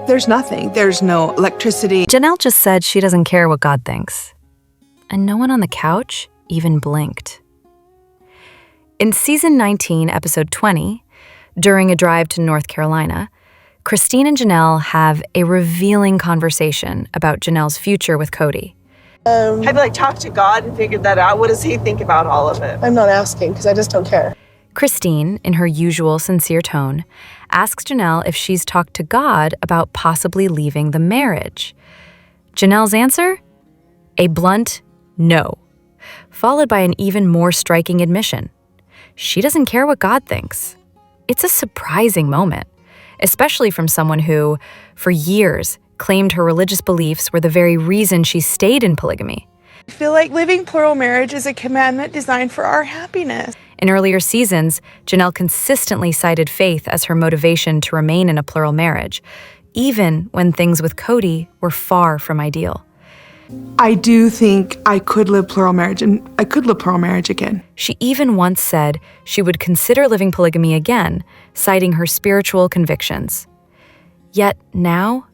There's nothing. There's no electricity. Janelle just said she doesn't care what God thinks. And no one on the couch even blinked. In season 19, episode 20, during a drive to North Carolina, Christine and Janelle have a revealing conversation about Janelle's future with Cody. Have you talked to God and figured that out? What does he think about all of it? I'm not asking because I just don't care. Christine, in her usual sincere tone, asks Janelle if she's talked to God about possibly leaving the marriage. Janelle's answer? A blunt no, followed by an even more striking admission. She doesn't care what God thinks. It's a surprising moment, especially from someone who, for years, claimed her religious beliefs were the very reason she stayed in polygamy. I feel like living plural marriage is a commandment designed for our happiness. In earlier seasons, Janelle consistently cited faith as her motivation to remain in a plural marriage, even when things with Cody were far from ideal. I do think I could live plural marriage, and I could live plural marriage again. She even once said she would consider living polygamy again, citing her spiritual convictions. Yet now,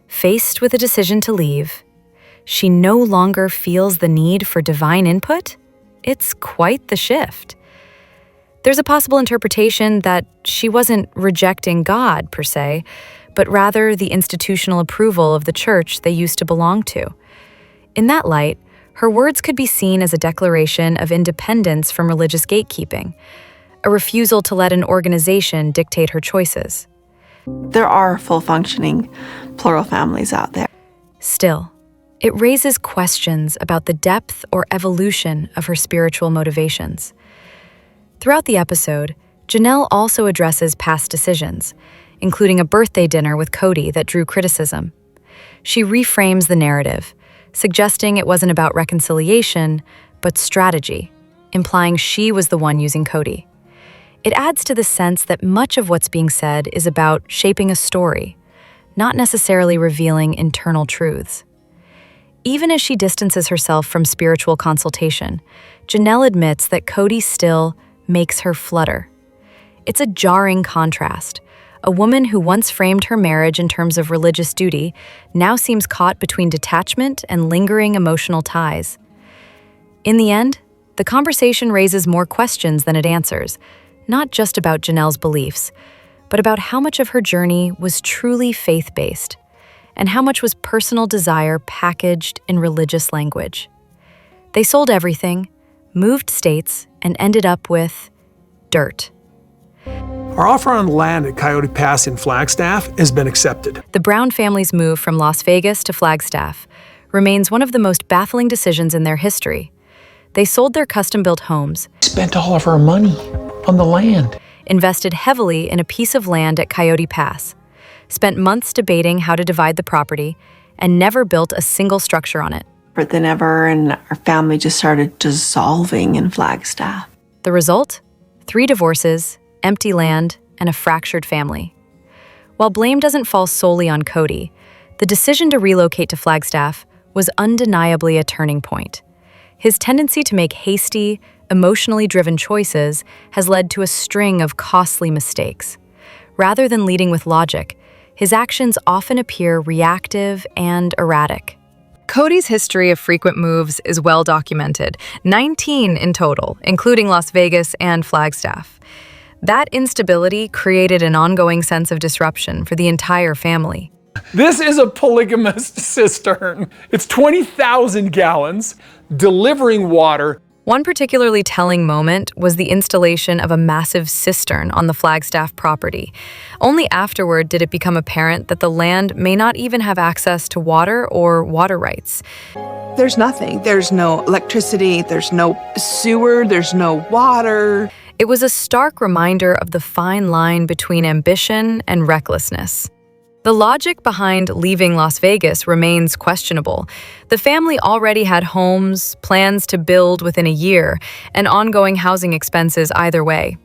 faced with a decision to leave, she no longer feels the need for divine input? It's quite the shift. There's a possible interpretation that she wasn't rejecting God, per se, but rather the institutional approval of the church they used to belong to. In that light, her words could be seen as a declaration of independence from religious gatekeeping, a refusal to let an organization dictate her choices. There are full-functioning plural families out there. Still, it raises questions about the depth or evolution of her spiritual motivations. Throughout the episode, Janelle also addresses past decisions, including a birthday dinner with Cody that drew criticism. She reframes the narrative, suggesting it wasn't about reconciliation, but strategy, implying she was the one using Cody. It adds to the sense that much of what's being said is about shaping a story, not necessarily revealing internal truths. Even as she distances herself from spiritual consultation, Janelle admits that Cody still makes her flutter. It's a jarring contrast. A woman who once framed her marriage in terms of religious duty now seems caught between detachment and lingering emotional ties. In the end, the conversation raises more questions than it answers, not just about Janelle's beliefs, but about how much of her journey was truly faith-based, and how much was personal desire packaged in religious language. They sold everything, moved states, and ended up with dirt. Our offer on land at Coyote Pass in Flagstaff has been accepted. The Brown family's move from Las Vegas to Flagstaff remains one of the most baffling decisions in their history. They sold their custom-built homes, Spent all of our money on the land, invested heavily in a piece of land at Coyote Pass, spent months debating how to divide the property, and never built a single structure on it. But then ever, and our family just started dissolving in Flagstaff. The result? 3 divorces, empty land, and a fractured family. While blame doesn't fall solely on Cody, the decision to relocate to Flagstaff was undeniably a turning point. His tendency to make hasty, emotionally driven choices has led to a string of costly mistakes. Rather than leading with logic, his actions often appear reactive and erratic. Cody's history of frequent moves is well documented, 19 in total, including Las Vegas and Flagstaff. That instability created an ongoing sense of disruption for the entire family. This is a polygamous cistern. It's 20,000 gallons, delivering water. One particularly telling moment was the installation of a massive cistern on the Flagstaff property. Only afterward did it become apparent that the land may not even have access to water or water rights. There's nothing. There's no electricity. There's no sewer. There's no water. It was a stark reminder of the fine line between ambition and recklessness. The logic behind leaving Las Vegas remains questionable. The family already had homes, plans to build within a year, and ongoing housing expenses either way.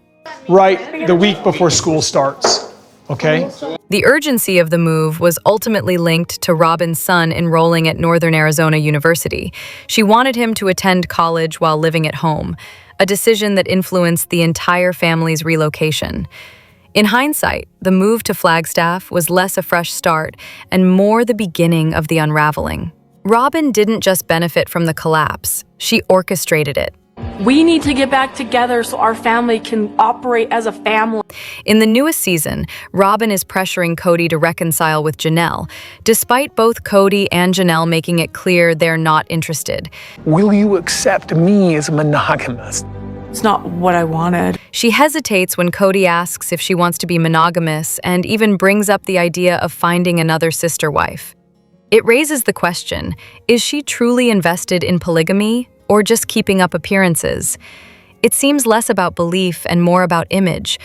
Right the week before school starts, okay? The urgency of the move was ultimately linked to Robyn's son enrolling at Northern Arizona University. She wanted him to attend college while living at home, a decision that influenced the entire family's relocation. In hindsight, the move to Flagstaff was less a fresh start and more the beginning of the unraveling. Robyn didn't just benefit from the collapse, she orchestrated it. We need to get back together so our family can operate as a family. In the newest season, Robyn is pressuring Cody to reconcile with Janelle, despite both Cody and Janelle making it clear they're not interested. Will you accept me as monogamous? It's not what I wanted. She hesitates when Cody asks if she wants to be monogamous and even brings up the idea of finding another sister wife. It raises the question, is she truly invested in polygamy or just keeping up appearances? It seems less about belief and more about image.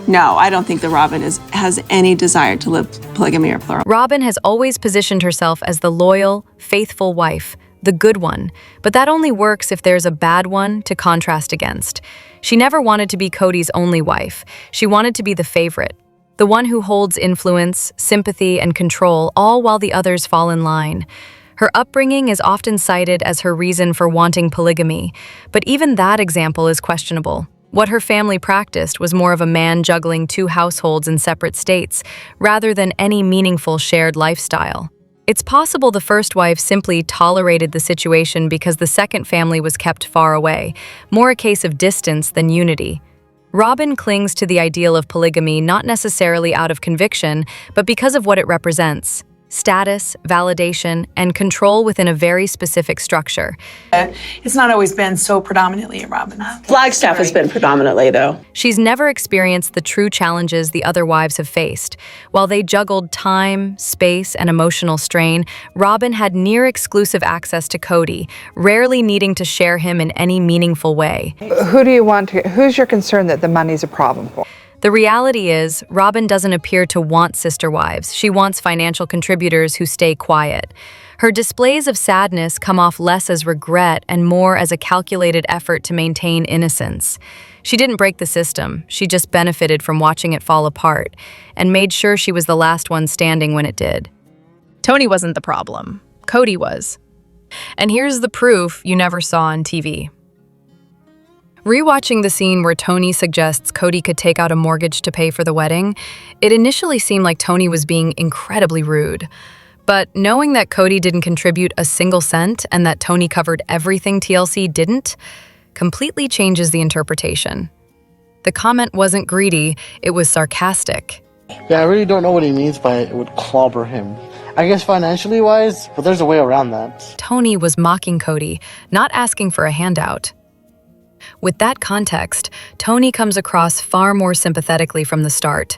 No, I don't think that Robyn has any desire to live polygamy or plural. Robyn has always positioned herself as the loyal, faithful wife, the good one, but that only works if there's a bad one to contrast against. She never wanted to be Cody's only wife. She wanted to be the favorite, the one who holds influence, sympathy, and control, all while the others fall in line. Her upbringing is often cited as her reason for wanting polygamy, but even that example is questionable. What her family practiced was more of a man juggling two households in separate states, rather than any meaningful shared lifestyle. It's possible the first wife simply tolerated the situation because the second family was kept far away, more a case of distance than unity. Robyn clings to the ideal of polygamy not necessarily out of conviction, but because of what it represents: status, validation, and control within a very specific structure. It's not always been so predominantly in Robyn. Flagstaff has been predominantly, though. She's never experienced the true challenges the other wives have faced. While they juggled time, space, and emotional strain, Robyn had near-exclusive access to Cody, rarely needing to share him in any meaningful way. Who's your concern that the money's a problem for? The reality is, Robyn doesn't appear to want sister wives. She wants financial contributors who stay quiet. Her displays of sadness come off less as regret and more as a calculated effort to maintain innocence. She didn't break the system, she just benefited from watching it fall apart, and made sure she was the last one standing when it did. Tony wasn't the problem, Cody was. And here's the proof you never saw on TV. Rewatching the scene where Tony suggests Cody could take out a mortgage to pay for the wedding, it initially seemed like Tony was being incredibly rude. But knowing that Cody didn't contribute a single cent and that Tony covered everything TLC didn't, completely changes the interpretation. The comment wasn't greedy, it was sarcastic. Yeah, I really don't know what he means by it would clobber him. I guess financially wise, but there's a way around that. Tony was mocking Cody, not asking for a handout. With that context, Tony comes across far more sympathetically from the start.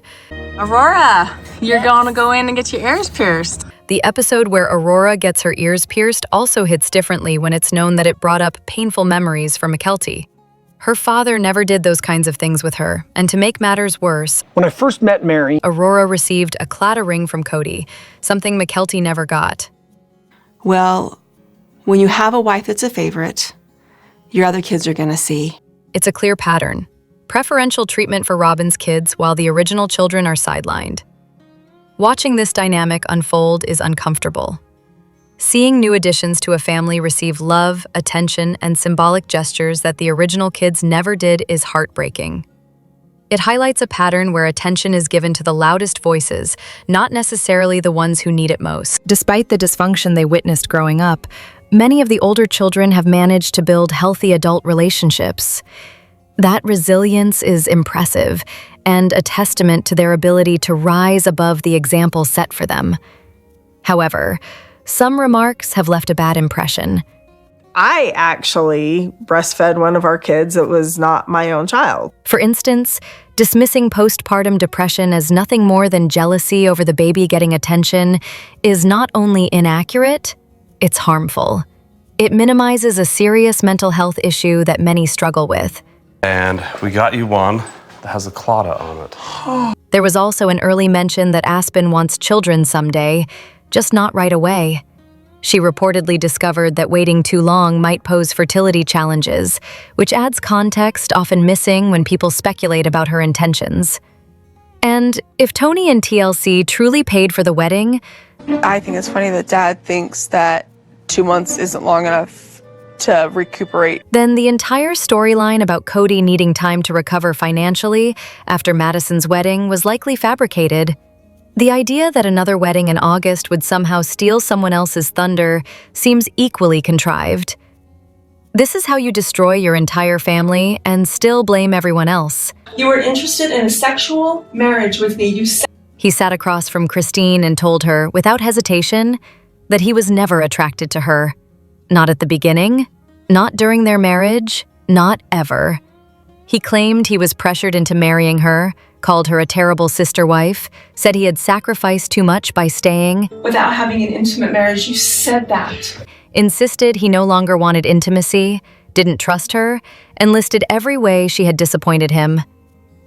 Aurora, you're going to go in and get your ears pierced. The episode where Aurora gets her ears pierced also hits differently when it's known that it brought up painful memories for McKelty. Her father never did those kinds of things with her, and to make matters worse, When I first met Mary, Aurora received a claddagh ring from Cody, something McKelty never got. Well, when you have a wife that's a favorite, your other kids are gonna see. It's a clear pattern. Preferential treatment for Robyn's kids while the original children are sidelined. Watching this dynamic unfold is uncomfortable. Seeing new additions to a family receive love, attention, and symbolic gestures that the original kids never did is heartbreaking. It highlights a pattern where attention is given to the loudest voices, not necessarily the ones who need it most. Despite the dysfunction they witnessed growing up, many of the older children have managed to build healthy adult relationships. That resilience is impressive and a testament to their ability to rise above the example set for them. However, some remarks have left a bad impression. I actually breastfed one of our kids that was not my own child. For instance, dismissing postpartum depression as nothing more than jealousy over the baby getting attention is not only inaccurate, it's harmful. It minimizes a serious mental health issue that many struggle with. And we got you one that has a claddagh on it. There was also an early mention that Aspen wants children someday, just not right away. She reportedly discovered that waiting too long might pose fertility challenges, which adds context often missing when people speculate about her intentions. And if Tony and TLC truly paid for the wedding, I think it's funny that Dad thinks that 2 months isn't long enough to recuperate. Then the entire storyline about Cody needing time to recover financially after Madison's wedding was likely fabricated. The idea that another wedding in August would somehow steal someone else's thunder seems equally contrived. This is how you destroy your entire family and still blame everyone else. You were interested in a sexual marriage with me. He sat across from Christine and told her, without hesitation, that he was never attracted to her. Not at the beginning, not during their marriage, not ever. He claimed he was pressured into marrying her, called her a terrible sister wife, said he had sacrificed too much by staying. Without having an intimate marriage, you said that. Insisted he no longer wanted intimacy, didn't trust her, and listed every way she had disappointed him.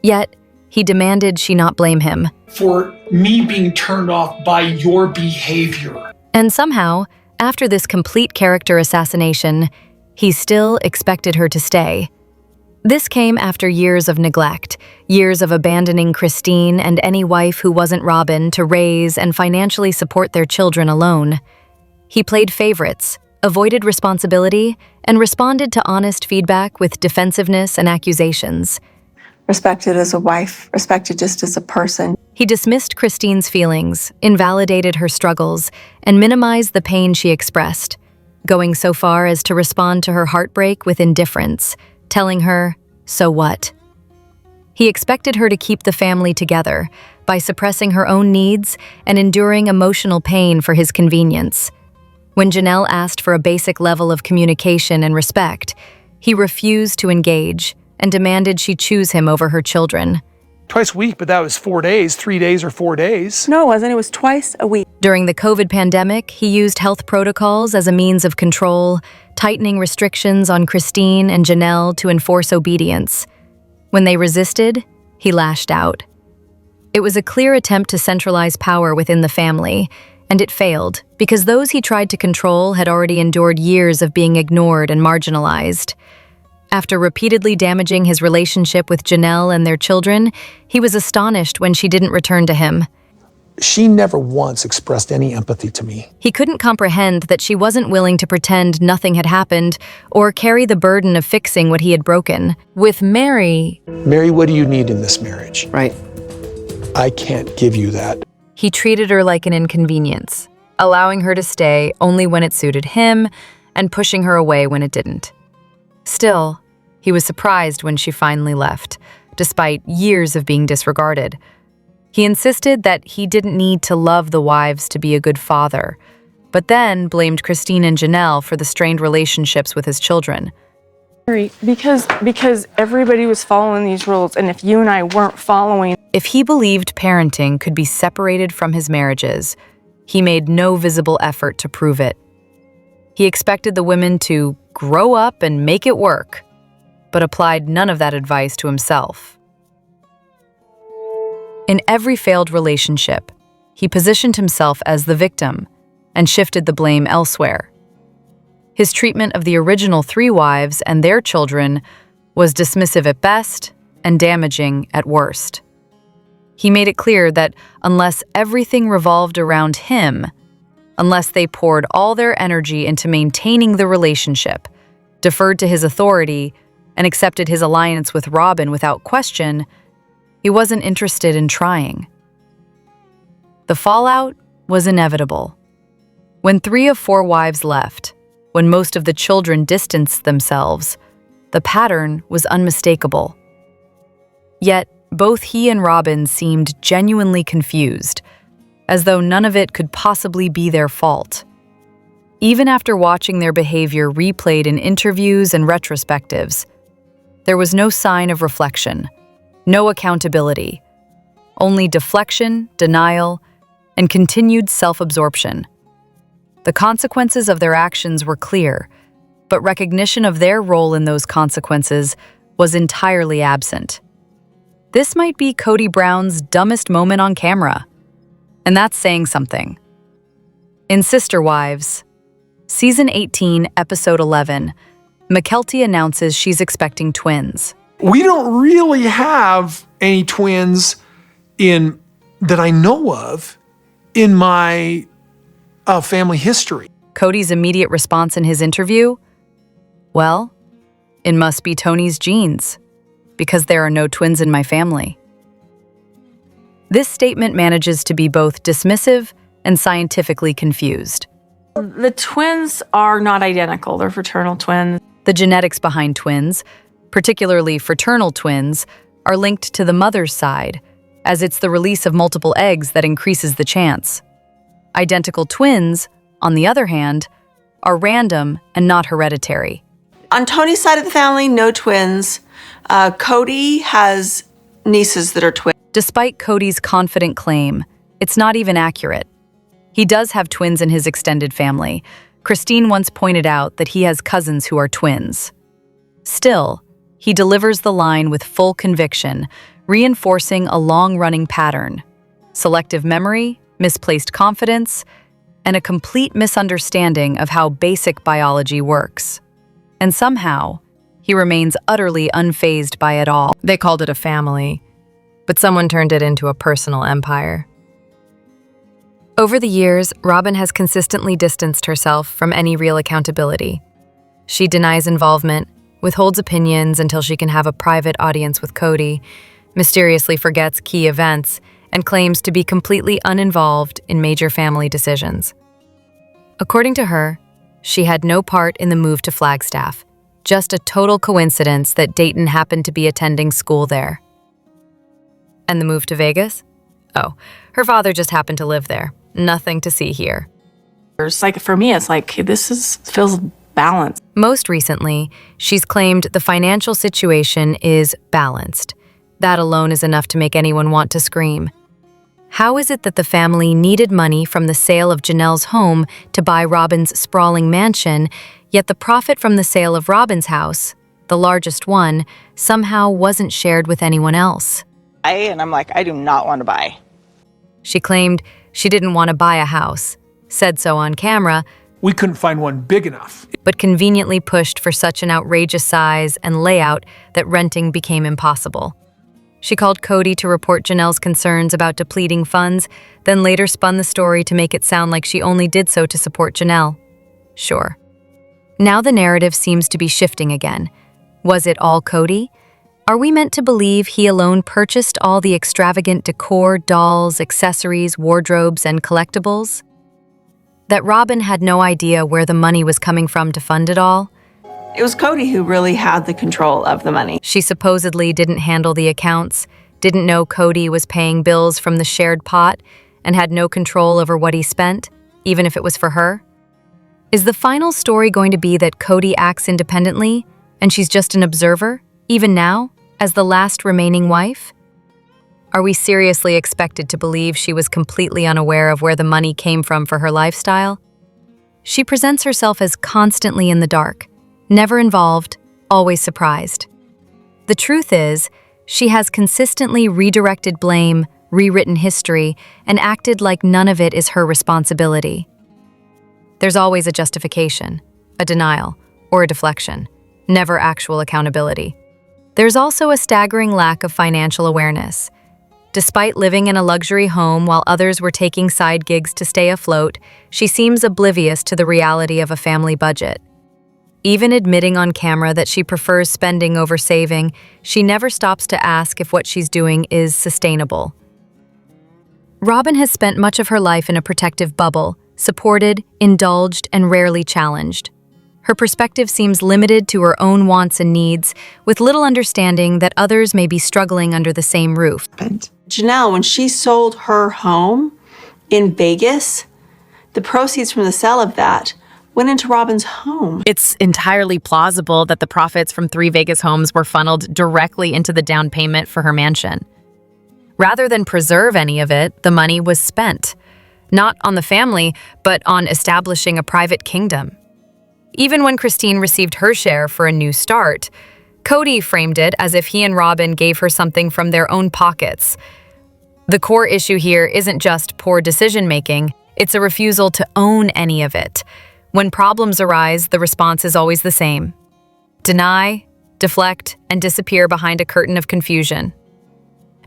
Yet, he demanded she not blame him. For me being turned off by your behavior. And somehow, after this complete character assassination, he still expected her to stay. This came after years of neglect, years of abandoning Christine and any wife who wasn't Robyn to raise and financially support their children alone. He played favorites, avoided responsibility, and responded to honest feedback with defensiveness and accusations. Respected as a wife, respected just as a person. He dismissed Christine's feelings, invalidated her struggles, and minimized the pain she expressed, going so far as to respond to her heartbreak with indifference, telling her, "So what?" He expected her to keep the family together by suppressing her own needs and enduring emotional pain for his convenience. When Janelle asked for a basic level of communication and respect, he refused to engage and demanded she choose him over her children. Twice a week, but that was 4 days, 3 days or 4 days. No, it wasn't. It was twice a week. During the COVID pandemic, he used health protocols as a means of control, tightening restrictions on Christine and Janelle to enforce obedience. When they resisted, he lashed out. It was a clear attempt to centralize power within the family, and it failed because those he tried to control had already endured years of being ignored and marginalized. After repeatedly damaging his relationship with Janelle and their children, he was astonished when she didn't return to him. She never once expressed any empathy to me. He couldn't comprehend that she wasn't willing to pretend nothing had happened or carry the burden of fixing what he had broken. With Mary, What do you need in this marriage? Right. I can't give you that. he treated her like an inconvenience, allowing her to stay only when it suited him and pushing her away when it didn't. Still, he was surprised when she finally left, despite years of being disregarded. He insisted that he didn't need to love the wives to be a good father, but then blamed Christine and Janelle for the strained relationships with his children. Because everybody was following these rules, and if you and I weren't following... If he believed parenting could be separated from his marriages, he made no visible effort to prove it. He expected the women to grow up and make it work, but applied none of that advice to himself. In every failed relationship, he positioned himself as the victim and shifted the blame elsewhere. His treatment of the original 3 wives and their children was dismissive at best and damaging at worst. He made it clear that unless everything revolved around him, unless they poured all their energy into maintaining the relationship, deferred to his authority, and accepted his alliance with Robyn without question, he wasn't interested in trying. The fallout was inevitable. When 3 of 4 wives left, when most of the children distanced themselves, the pattern was unmistakable. Yet, both he and Robyn seemed genuinely confused, as though none of it could possibly be their fault. Even after watching their behavior replayed in interviews and retrospectives, there was no sign of reflection, no accountability, only deflection, denial, and continued self-absorption. The consequences of their actions were clear, but recognition of their role in those consequences was entirely absent. This might be Cody Brown's dumbest moment on camera, and that's saying something. In Sister Wives, Season 18, Episode 11, McKelty announces she's expecting twins. We don't really have any twins that I know of in my family history. Cody's immediate response in his interview? Well, it must be Tony's genes, because there are no twins in my family. This statement manages to be both dismissive and scientifically confused. The twins are not identical. They're fraternal twins. The genetics behind twins, particularly fraternal twins, are linked to the mother's side, as it's the release of multiple eggs that increases the chance. Identical twins, on the other hand, are random and not hereditary. On Tony's side of the family, no twins. Cody has nieces that are twins. Despite Cody's confident claim, it's not even accurate. He does have twins in his extended family. Christine once pointed out that he has cousins who are twins. Still, he delivers the line with full conviction, reinforcing a long-running pattern: selective memory, misplaced confidence, and a complete misunderstanding of how basic biology works. And somehow, he remains utterly unfazed by it all. They called it a family, but someone turned it into a personal empire. Over the years, Robyn has consistently distanced herself from any real accountability. She denies involvement, withholds opinions until she can have a private audience with Cody, mysteriously forgets key events, and claims to be completely uninvolved in major family decisions. According to her, she had no part in the move to Flagstaff, just a total coincidence that Dayton happened to be attending school there. And the move to Vegas? Oh, her father just happened to live there. Nothing to see here. It's like, for me, it's like, feels balanced. Most recently, she's claimed the financial situation is balanced. That alone is enough to make anyone want to scream. How is it that the family needed money from the sale of Janelle's home to buy Robyn's sprawling mansion, yet the profit from the sale of Robyn's house, the largest one, somehow wasn't shared with anyone else? And I'm like, I do not want to buy. She claimed she didn't want to buy a house, said so on camera. We couldn't find one big enough. But conveniently pushed for such an outrageous size and layout that renting became impossible. She called Cody to report Janelle's concerns about depleting funds, then later spun the story to make it sound like she only did so to support Janelle. Sure. Now the narrative seems to be shifting again. Was it all Cody? Are we meant to believe he alone purchased all the extravagant decor, dolls, accessories, wardrobes, and collectibles? That Robyn had no idea where the money was coming from to fund it all? It was Cody who really had the control of the money. She supposedly didn't handle the accounts, didn't know Cody was paying bills from the shared pot, and had no control over what he spent, even if it was for her? Is the final story going to be that Cody acts independently, and she's just an observer, even now, as the last remaining wife? Are we seriously expected to believe she was completely unaware of where the money came from for her lifestyle? She presents herself as constantly in the dark, never involved, always surprised. The truth is, she has consistently redirected blame, rewritten history, and acted like none of it is her responsibility. There's always a justification, a denial, or a deflection, never actual accountability. There's also a staggering lack of financial awareness. Despite living in a luxury home while others were taking side gigs to stay afloat, she seems oblivious to the reality of a family budget. Even admitting on camera that she prefers spending over saving, she never stops to ask if what she's doing is sustainable. Robyn has spent much of her life in a protective bubble, supported, indulged, and rarely challenged. Her perspective seems limited to her own wants and needs, with little understanding that others may be struggling under the same roof. Janelle, when she sold her home in Vegas, the proceeds from the sale of that went into Robyn's home. It's entirely plausible that the profits from 3 Vegas homes were funneled directly into the down payment for her mansion. Rather than preserve any of it, the money was spent, not on the family, but on establishing a private kingdom. Even when Christine received her share for a new start, Cody framed it as if he and Robyn gave her something from their own pockets. The core issue here isn't just poor decision-making, it's a refusal to own any of it. When problems arise, the response is always the same: deny, deflect, and disappear behind a curtain of confusion.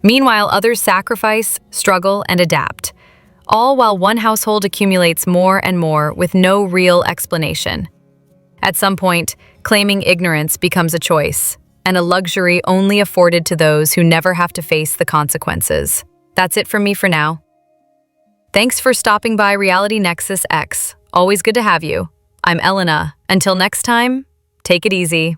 Meanwhile, others sacrifice, struggle, and adapt, all while one household accumulates more and more with no real explanation. At some point, Claiming ignorance becomes a choice, and a luxury only afforded to those who never have to face the consequences. That's it from me for now. Thanks for stopping by Reality Nexus X. Always good to have you. I'm Elena. Until next time, take it easy.